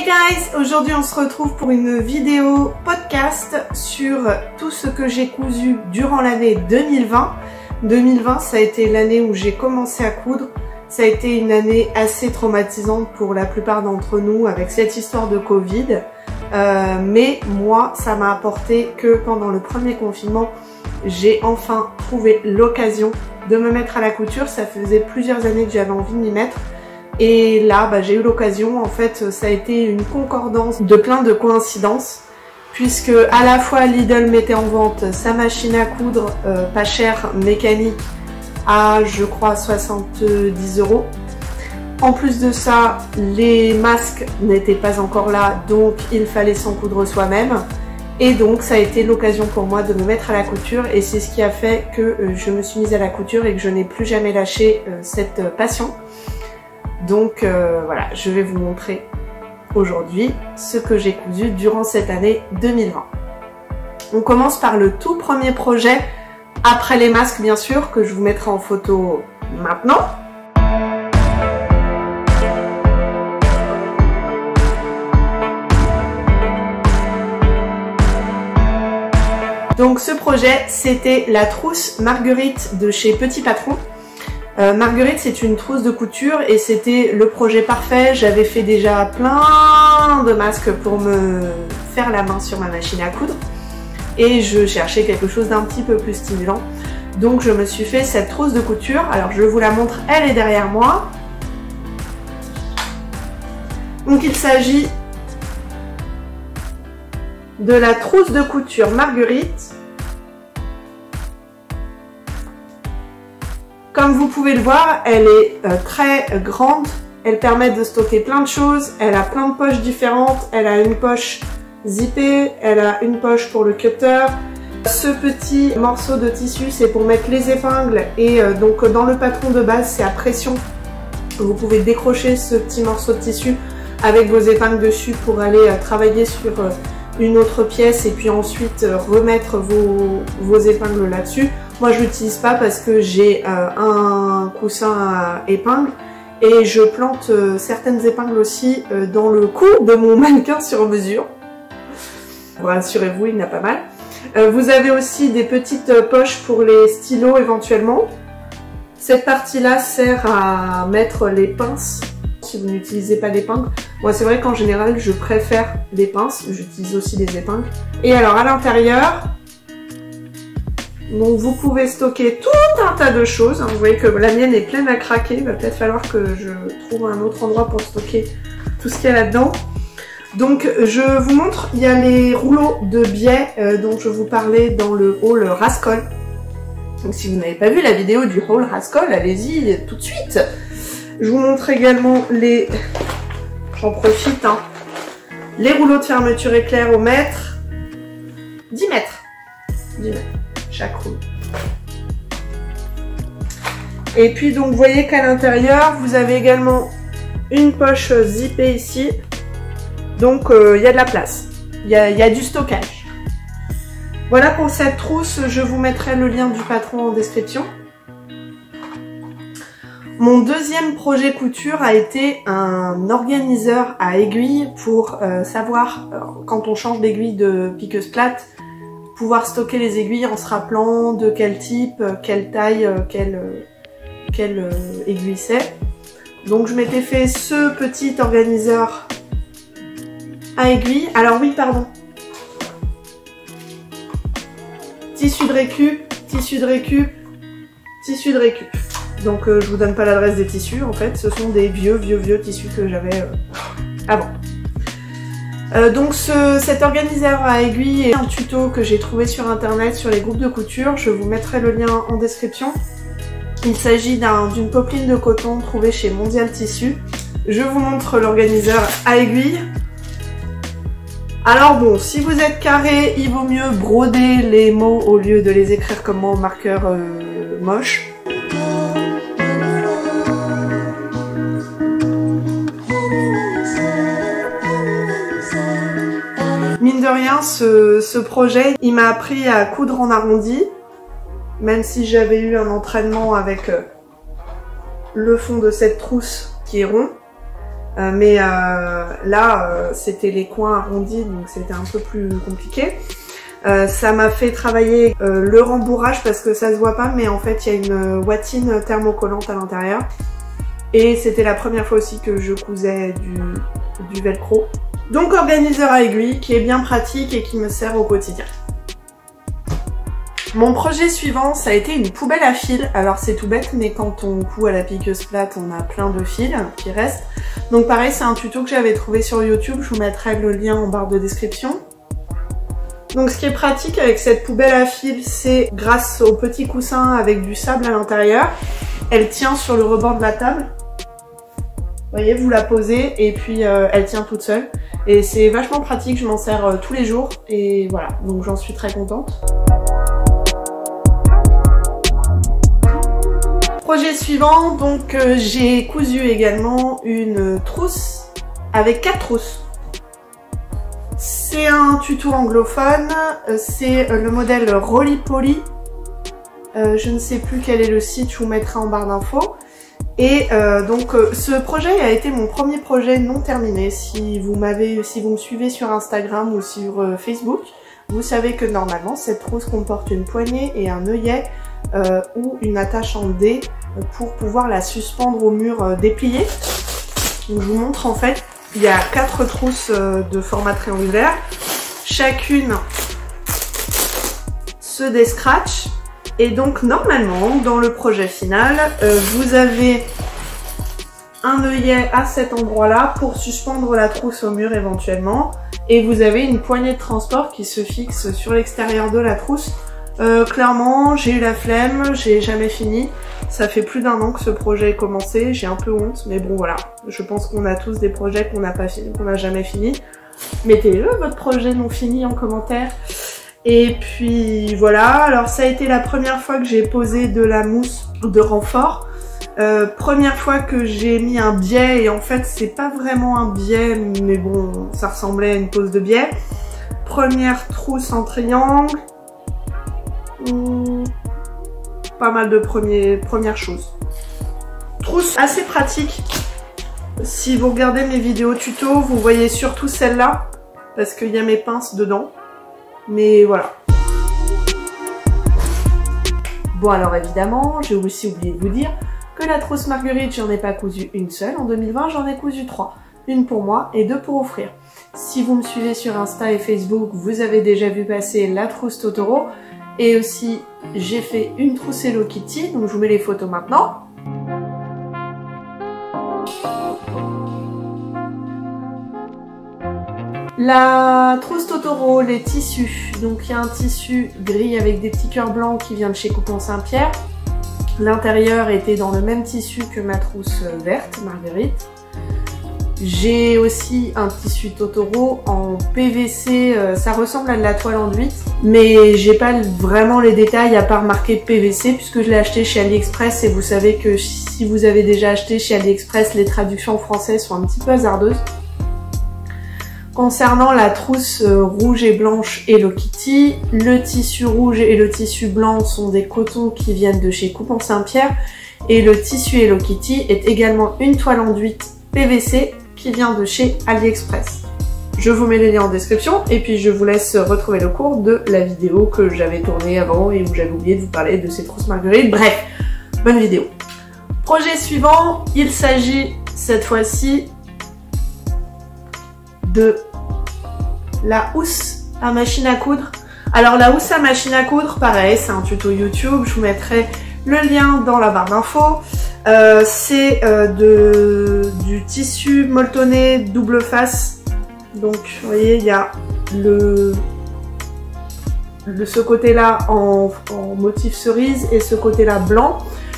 Hey guys, aujourd'hui on se retrouve pour une vidéo podcast sur tout ce que j'ai cousu durant l'année 2020. 2020 ça a été l'année où j'ai commencé à coudre. Ça a été une année assez traumatisante pour la plupart d'entre nous avec cette histoire de Covid. Mais moi ça m'a apporté que pendant le premier confinement, j'ai enfin trouvé l'occasion de me mettre à la couture. Ça faisait plusieurs années que j'avais envie de m'y mettre. Et là, j'ai eu l'occasion. En fait, ça a été une concordance de plein de coïncidences, puisque à la fois Lidl mettait en vente sa machine à coudre pas chère, mécanique, à je crois 70 €. En plus de ça, les masques n'étaient pas encore là, donc il fallait s'en coudre soi-même. Et donc ça a été l'occasion pour moi de me mettre à la couture, et c'est ce qui a fait que je me suis mise à la couture et que je n'ai plus jamais lâché cette passion. Donc voilà, je vais vous montrer aujourd'hui ce que j'ai cousu durant cette année 2020. On commence par le tout premier projet, après les masques bien sûr, que je vous mettrai en photo maintenant. Donc ce projet, c'était la trousse Marguerite de chez Petit Patron. Marguerite, c'est une trousse de couture et c'était le projet parfait. J'avais fait déjà plein de masques pour me faire la main sur ma machine à coudre et je cherchais quelque chose d'un petit peu plus stimulant. Donc je me suis fait cette trousse de couture. Alors je vous la montre, elle est derrière moi. Donc il s'agit de la trousse de couture Marguerite. Comme vous pouvez le voir, elle est très grande, elle permet de stocker plein de choses, elle a plein de poches différentes, elle a une poche zippée, elle a une poche pour le cutter. Ce petit morceau de tissu, c'est pour mettre les épingles et donc dans le patron de base, c'est à pression. Vous pouvez décrocher ce petit morceau de tissu avec vos épingles dessus pour aller travailler sur une autre pièce et puis ensuite remettre vos épingles là-dessus. Moi je l'utilise pas parce que j'ai un coussin à épingles et je plante certaines épingles aussi dans le cou de mon mannequin sur mesure. Rassurez-vous, il y en a pas mal. Vous avez aussi des petites poches pour les stylos éventuellement. Cette partie-là sert à mettre les pinces si vous n'utilisez pas d'épingles. Moi c'est vrai qu'en général je préfère les pinces, j'utilise aussi les épingles. Et alors à l'intérieur, donc vous pouvez stocker tout un tas de choses. Vous voyez que la mienne est pleine à craquer. Il va peut-être falloir que je trouve un autre endroit pour stocker tout ce qu'il y a là-dedans. Donc je vous montre, il y a les rouleaux de biais dont je vous parlais dans le haul Rascol. Donc si vous n'avez pas vu la vidéo du haul Rascol, allez-y tout de suite. Je vous montre également les... J'en profite, hein. Les rouleaux de fermeture éclair au mètre. 10 mètres. 10 mètres. Chaque rouleau. Et puis donc vous voyez qu'à l'intérieur vous avez également une poche zippée ici, donc il y a de la place, il y a du stockage. Voilà pour cette trousse, je vous mettrai le lien du patron en description. Mon deuxième projet couture a été un organiseur à aiguilles pour savoir quand on change d'aiguille de piqueuse plate, pouvoir stocker les aiguilles en se rappelant de quel type, quelle taille, quelle aiguille c'est. Donc je m'étais fait ce petit organiseur à aiguille. Alors oui, pardon. Tissu de récup, tissu de récup, tissu de récup. Donc je vous donne pas l'adresse des tissus en fait, ce sont des vieux tissus que j'avais avant. Donc cet organiseur à aiguille est un tuto que j'ai trouvé sur internet sur les groupes de couture, je vous mettrai le lien en description. Il s'agit d'une popeline de coton trouvée chez Mondial Tissu. Je vous montre l'organiseur à aiguille. Alors bon, si vous êtes carré, il vaut mieux broder les mots au lieu de les écrire comme moi au marqueur moche. Mine de rien, ce projet, il m'a appris à coudre en arrondi, même si j'avais eu un entraînement avec le fond de cette trousse qui est rond. Là, c'était les coins arrondis, donc c'était un peu plus compliqué. Ça m'a fait travailler le rembourrage parce que ça se voit pas, mais en fait il y a une ouatine thermocollante à l'intérieur. Et c'était la première fois aussi que je cousais du velcro. Donc organiseur à aiguille qui est bien pratique et qui me sert au quotidien. Mon projet suivant, ça a été une poubelle à fil. Alors c'est tout bête, mais quand on coud à la piqueuse plate, on a plein de fils qui restent. Donc pareil, c'est un tuto que j'avais trouvé sur YouTube. Je vous mettrai le lien en barre de description. Donc ce qui est pratique avec cette poubelle à fil, c'est grâce au petit coussin avec du sable à l'intérieur. Elle tient sur le rebord de la table. Vous voyez, vous la posez et puis elle tient toute seule. Et c'est vachement pratique, je m'en sers tous les jours. Et voilà, donc j'en suis très contente. Projet suivant, donc j'ai cousu également une trousse avec 4 trousses. C'est un tuto anglophone, c'est le modèle Roly Poly. Je ne sais plus quel est le site, je vous mettrai en barre d'infos. Et donc ce projet a été mon premier projet non terminé. Si vous me suivez sur Instagram ou sur Facebook, vous savez que normalement cette trousse comporte une poignée et un œillet ou une attache en D pour pouvoir la suspendre au mur déplié. Donc je vous montre en fait, il y a 4 trousses de format triangulaire. Chacune se descratch. Et donc normalement, dans le projet final, vous avez un œillet à cet endroit-là pour suspendre la trousse au mur éventuellement. Et vous avez une poignée de transport qui se fixe sur l'extérieur de la trousse. Clairement, j'ai eu la flemme, j'ai jamais fini. Ça fait plus d'1 an que ce projet est commencé, j'ai un peu honte, mais bon voilà. Je pense qu'on a tous des projets qu'on n'a jamais fini. Mettez-le votre projet non fini en commentaire. Et puis voilà, alors ça a été la première fois que j'ai posé de la mousse de renfort. Première fois que j'ai mis un biais, et en fait c'est pas vraiment un biais, mais bon, ça ressemblait à une pose de biais. Première trousse en triangle. Pas mal de premières choses. Trousse assez pratique. Si vous regardez mes vidéos tuto, vous voyez surtout celle-là, parce qu'il y a mes pinces dedans. Mais voilà. Bon alors évidemment, j'ai aussi oublié de vous dire que la trousse Marguerite, j'en ai pas cousu une seule. En 2020, j'en ai cousu 3. Une pour moi et 2 pour offrir. Si vous me suivez sur Insta et Facebook, vous avez déjà vu passer la trousse Totoro. Et aussi, j'ai fait une trousse Hello Kitty, donc je vous mets les photos maintenant. La trousse Totoro, les tissus. Donc il y a un tissu gris avec des petits cœurs blancs qui vient de chez Coupon Saint-Pierre. L'intérieur était dans le même tissu que ma trousse verte, Marguerite. J'ai aussi un tissu Totoro en PVC, ça ressemble à de la toile enduite, mais j'ai pas vraiment les détails à part marqué PVC puisque je l'ai acheté chez AliExpress et vous savez que si vous avez déjà acheté chez AliExpress, les traductions françaises sont un petit peu hasardeuses. Concernant la trousse rouge et blanche Hello Kitty, le tissu rouge et le tissu blanc sont des cotons qui viennent de chez Coupon Saint-Pierre et le tissu Hello Kitty est également une toile enduite PVC qui vient de chez AliExpress. Je vous mets les liens en description et puis je vous laisse retrouver le cours de la vidéo que j'avais tournée avant et où j'avais oublié de vous parler de ces trousses Marguerite. Bref, bonne vidéo. Projet suivant, il s'agit cette fois-ci de la housse à machine à coudre. Alors la housse à machine à coudre, pareil, c'est un tuto YouTube, je vous mettrai le lien dans la barre d'infos. C'est du tissu molletonné double face. Donc vous voyez, il y a ce côté-là en motif cerise et ce côté-là blanc.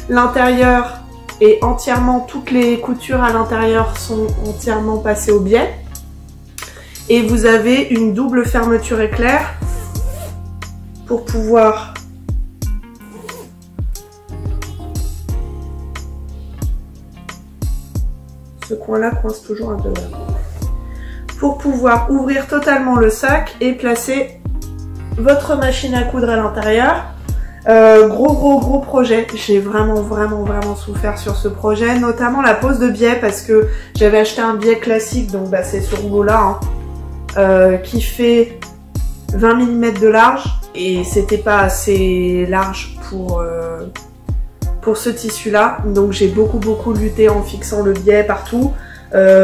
L'intérieur est entièrement, toutes les coutures à l'intérieur sont entièrement passées au biais. Et vous avez une double fermeture éclair pour pouvoir ce coin-là coince toujours un peu là. Pour pouvoir ouvrir totalement le sac et placer votre machine à coudre à l'intérieur. Gros projet. J'ai vraiment souffert sur ce projet, notamment la pose de biais parce que j'avais acheté un biais classique, donc bah, c'est ce rouleau-là, hein, qui fait 20 mm de large et c'était pas assez large pour ce tissu-là. Donc j'ai beaucoup lutté en fixant le biais partout.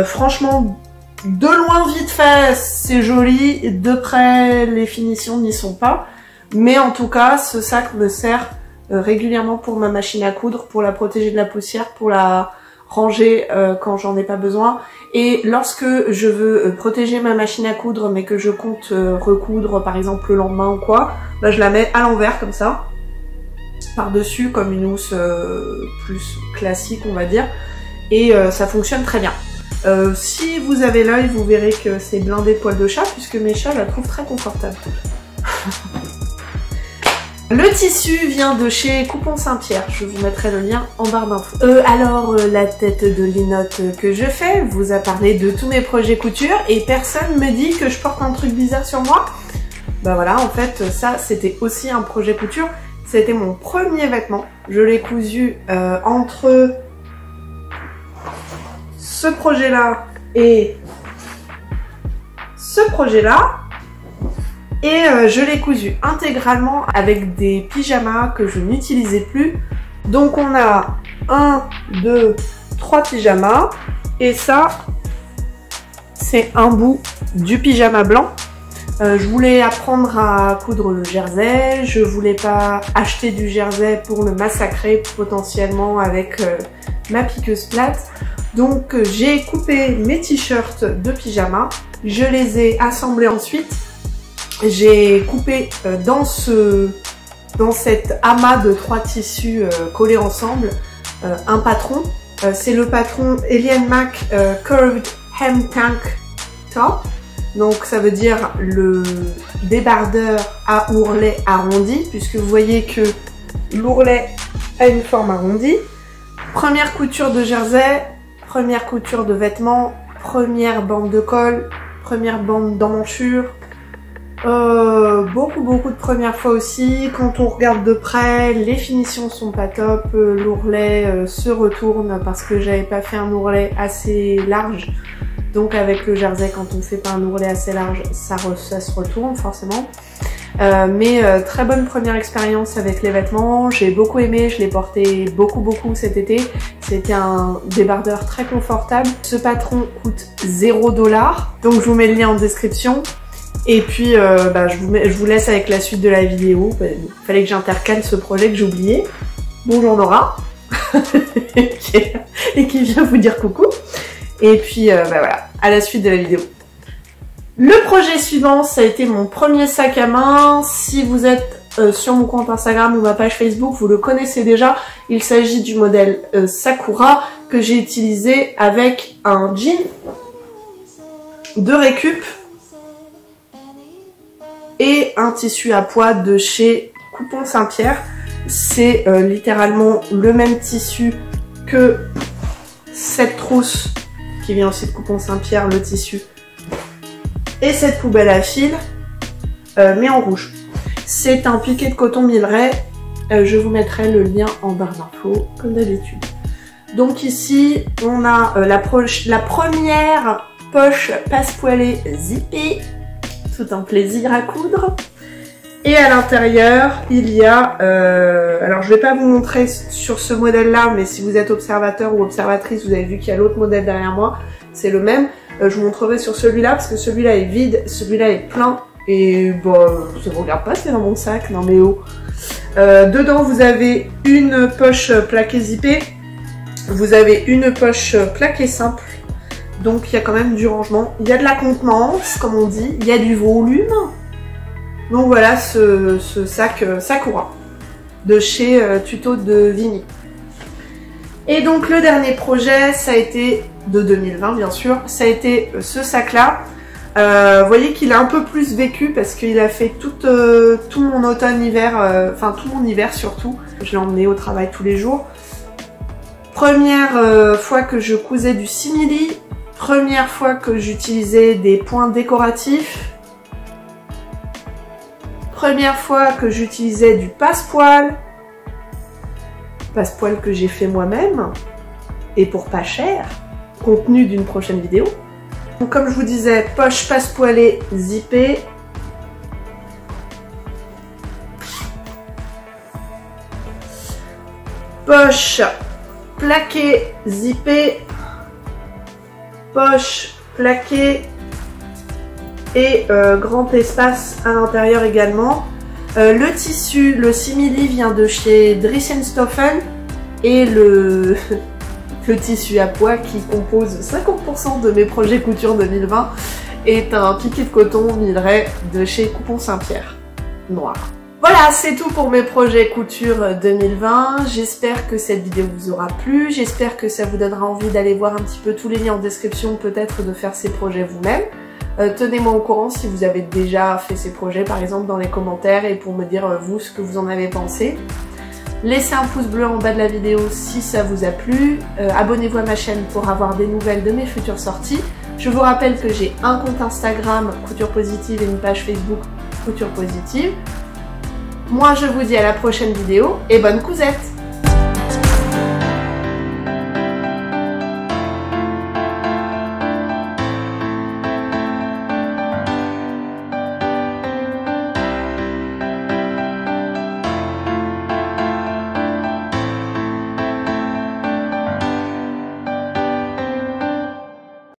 Franchement, de loin vite fait, c'est joli. De près, les finitions n'y sont pas. Mais en tout cas, ce sac me sert régulièrement pour ma machine à coudre, pour la protéger de la poussière, pour la ranger quand j'en ai pas besoin. Et lorsque je veux protéger ma machine à coudre, mais que je compte recoudre par exemple le lendemain ou quoi, bah, je la mets à l'envers comme ça, par-dessus, comme une housse plus classique on va dire. Et ça fonctionne très bien. Si vous avez l'œil, vous verrez que c'est blindé de poils de chat, puisque mes chats la trouvent très confortable. Le tissu vient de chez Coupon Saint-Pierre, je vous mettrai le lien en barre d'infos. Alors, la tête de linotte que je fais vous a parlé de tous mes projets couture et personne me dit que je porte un truc bizarre sur moi. Bah voilà, en fait, ça c'était aussi un projet couture. C'était mon premier vêtement. Je l'ai cousu entre ce projet-là et ce projet-là. Et je l'ai cousu intégralement avec des pyjamas que je n'utilisais plus. Donc on a 1, 2, 3 pyjamas. Et ça, c'est un bout du pyjama blanc. Je voulais apprendre à coudre le jersey. Je voulais pas acheter du jersey pour le massacrer potentiellement avec ma piqueuse plate. Donc j'ai coupé mes t-shirts de pyjama. Je les ai assemblés ensuite. J'ai coupé dans cet amas de 3 tissus collés ensemble un patron. C'est le patron Eliane Mac Curved Hem Tank Top. Donc ça veut dire le débardeur à ourlet arrondi, puisque vous voyez que l'ourlet a une forme arrondie. Première couture de jersey, première couture de vêtements, première bande de col, première bande d'emmanchure. Beaucoup de premières fois aussi. Quand on regarde de près, les finitions sont pas top. L'ourlet se retourne parce que j'avais pas fait un ourlet assez large. Donc avec le jersey, quand on fait pas un ourlet assez large, ça se retourne forcément. Mais très bonne première expérience avec les vêtements. J'ai beaucoup aimé, je l'ai porté beaucoup beaucoup cet été. C'était un débardeur très confortable. Ce patron coûte 0 $. Donc je vous mets le lien en description. Et puis bah, je vous laisse avec la suite de la vidéo. Il fallait que j'intercale ce projet que j'ai oublié. Bonjour Nora. Et qui vient vous dire coucou. Et puis bah, voilà, à la suite de la vidéo. Le projet suivant, ça a été mon premier sac à main. Si vous êtes sur mon compte Instagram ou ma page Facebook, vous le connaissez déjà. Il s'agit du modèle Sakura que j'ai utilisé avec un jean de récup et un tissu à pois de chez Coupon Saint-Pierre. C'est littéralement le même tissu que cette trousse qui vient aussi de Coupon Saint-Pierre, le tissu. Et cette poubelle à fil, mais en rouge. C'est un piqué de coton Milleray. Je vous mettrai le lien en barre d'infos, comme d'habitude. Donc ici, on a la première poche passe-poilée zippée. Tout un plaisir à coudre. Et à l'intérieur, il y a... alors je vais pas vous montrer sur ce modèle-là, mais si vous êtes observateur ou observatrice, vous avez vu qu'il y a l'autre modèle derrière moi. C'est le même. Je vous montrerai sur celui-là parce que celui-là est vide, celui-là est plein et bon, ça vous regarde pas, c'est dans mon sac, non mais oh. Dedans vous avez une poche plaquée zippée, vous avez une poche plaquée simple, donc il y a quand même du rangement, il y a de la contenance comme on dit, il y a du volume. Donc voilà ce sac Sakura de chez Tuto de Vimy. Et donc le dernier projet, ça a été de 2020 bien sûr, ça a été ce sac là. Vous voyez qu'il a un peu plus vécu parce qu'il a fait tout mon automne-hiver, enfin tout mon hiver surtout. Je l'ai emmené au travail tous les jours. Première fois que je cousais du simili, première fois que j'utilisais des points décoratifs. première fois que j'utilisais du passepoil. Passepoil que j'ai fait moi-même et pour pas cher. Contenu d'une prochaine vidéo. Donc, comme je vous disais, poche passepoilée zippée. Poche plaquée zippée. Poche plaquée et grand espace à l'intérieur également. Le tissu, le simili vient de chez Dries&Stoffel et le tissu à pois qui compose 50% de mes projets couture 2020 est un piqué de coton Milleray de chez Coupon Saint-Pierre, noir. Voilà, c'est tout pour mes projets couture 2020. J'espère que cette vidéo vous aura plu. J'espère que ça vous donnera envie d'aller voir un petit peu tous les liens en description, peut-être de faire ces projets vous-même. Tenez-moi au courant si vous avez déjà fait ces projets, par exemple dans les commentaires, et pour me dire vous ce que vous en avez pensé. Laissez un pouce bleu en bas de la vidéo si ça vous a plu. Abonnez-vous à ma chaîne pour avoir des nouvelles de mes futures sorties. Je vous rappelle que j'ai un compte Instagram Couture Positive et une page Facebook Couture Positive. Moi je vous dis à la prochaine vidéo et bonne cousette!